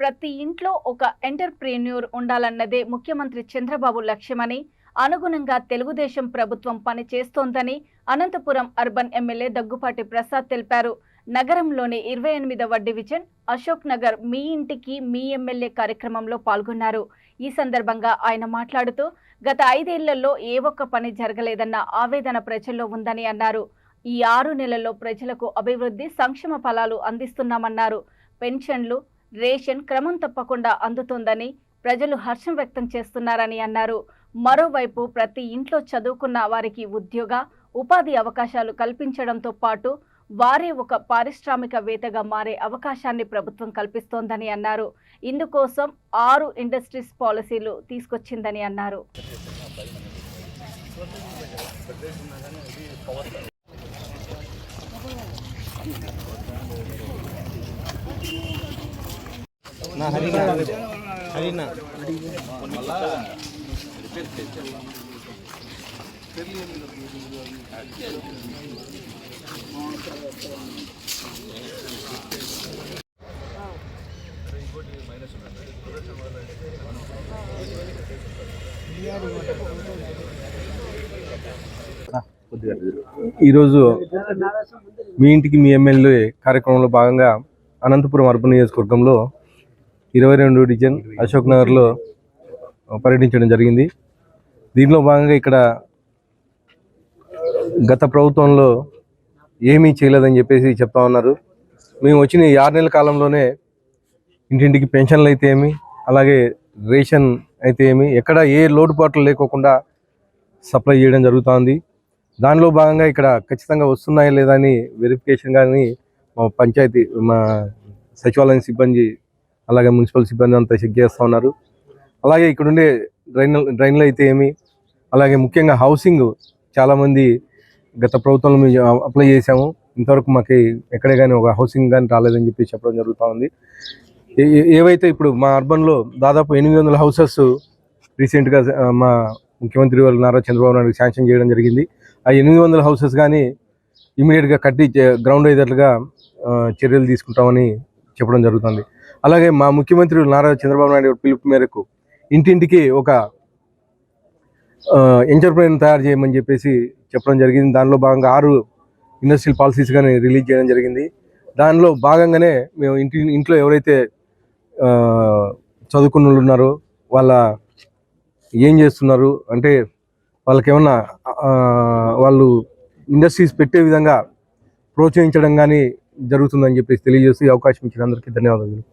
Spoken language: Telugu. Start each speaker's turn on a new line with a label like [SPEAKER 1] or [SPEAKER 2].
[SPEAKER 1] ప్రతి ఇంట్లో ఒక ఎంటర్‌ప్రెన్యూర్ ఉండాలన్నదే ముఖ్యమంత్రి చంద్రబాబు లక్ష్యమని, అనుగుణంగా తెలుగుదేశం ప్రభుత్వం పనిచేస్తోందని అనంతపురం అర్బన్ ఎమ్మెల్యే దగ్గుపాటి ప్రసాద్ తెలిపారు. నగరంలోని 28వ డివిజన్ అశోక్ నగర్ మీ ఇంటికి మీ ఎమ్మెల్యే కార్యక్రమంలో పాల్గొన్నారు. ఈ సందర్భంగా ఆయన మాట్లాడుతూ గత 5 ఏళ్లలో ఏ ఒక్క పని జరగలేదన్న ఆవేదన ప్రజల్లో ఉందని అన్నారు. ఈ 6 నెలల్లో ప్రజలకు అభివృద్ధి సంక్షేమ ఫలాలు అందిస్తున్నామన్నారు. పెన్షన్లు, రేషన్ క్రమం తప్పకుండా అందుతోందని, ప్రజలు హర్షం వ్యక్తం చేస్తున్నారని అన్నారు. మరోవైపు ప్రతి ఇంట్లో చదువుకున్న వారికి ఉద్యోగ, ఉపాధి అవకాశాలు కల్పించడంతో పాటు వారే ఒక పారిశ్రామికవేత్తగా మారే అవకాశాన్ని ప్రభుత్వం కల్పిస్తోందని అన్నారు. ఇందుకోసం 6 ఇండస్ట్రీస్ పాలసీలు తీసుకొచ్చిందని అన్నారు.
[SPEAKER 2] ఈరోజు మీ ఇంటికి మీ ఎమ్మెల్యే కార్యక్రమంలో భాగంగా అనంతపురం అర్బన్ నియోజకవర్గంలో 22 డివిజన్ అశోక్ నగర్లో పర్యటించడం జరిగింది. దీనిలో భాగంగా ఇక్కడ గత ప్రభుత్వంలో ఏమీ చేయలేదని చెప్పేసి చెప్తా ఉన్నారు. మేము వచ్చిన 6 నెలల కాలంలోనే ఇంటింటికి పెన్షన్లు అయితే ఏమి, అలాగే రేషన్ అయితే ఏమి, ఎక్కడ ఏ లోటుపాట్లు లేకోకుండా సప్లై చేయడం జరుగుతుంది. దానిలో భాగంగా ఇక్కడ ఖచ్చితంగా వస్తున్నాయా లేదా అని వెరిఫికేషన్ కానీ మా పంచాయతీ, మా సచివాలయం సిబ్బంది, అలాగే మున్సిపల్ సిబ్బంది అంతా చెక్ చేస్తూ ఉన్నారు. అలాగే ఇక్కడ ఉండే డ్రైన్లు అయితే ఏమి, అలాగే ముఖ్యంగా హౌసింగ్ చాలామంది గత ప్రభుత్వంలో మేము అప్లై చేసాము, ఇంతవరకు మాకు ఎక్కడే కానీ ఒక హౌసింగ్ కానీ రాలేదని చెప్పి చెప్పడం జరుగుతూ ఉంది. ఏవైతే ఇప్పుడు మా అర్బన్లో దాదాపు 800 హౌసెస్ రీసెంట్గా మా ముఖ్యమంత్రి వారు నారా చంద్రబాబు నాయుడు శాంక్షన్ చేయడం జరిగింది. ఆ 800 హౌసెస్ కానీ ఇమీడియట్గా కట్టి గ్రౌండ్ అయ్యేటట్లుగా చర్యలు తీసుకుంటామని చెప్పడం జరుగుతుంది. అలాగే మా ముఖ్యమంత్రి నారా చంద్రబాబు నాయుడు పిలుపు మేరకు ఇంటింటికి ఒక ఎంటర్‌ప్రెన్యూర్ తయారు చేయమని చెప్పేసి చెప్పడం జరిగింది. దానిలో భాగంగా 6 ఇండస్ట్రియల్ పాలసీస్ కానీ రిలీజ్ చేయడం జరిగింది. దానిలో భాగంగానే మేము ఇంట్లో ఎవరైతే చదువుకున్న వాళ్ళు ఉన్నారో వాళ్ళ ఏం చేస్తున్నారు అంటే వాళ్ళకి ఏమన్నా వాళ్ళు ఇండస్ట్రీస్ పెట్టే విధంగా ప్రోత్సహించడం కానీ జరుగుతుందని చెప్పేసి తెలియజేసి అవకాశం ఇచ్చిన అందరికీ ధన్యవాదాలు.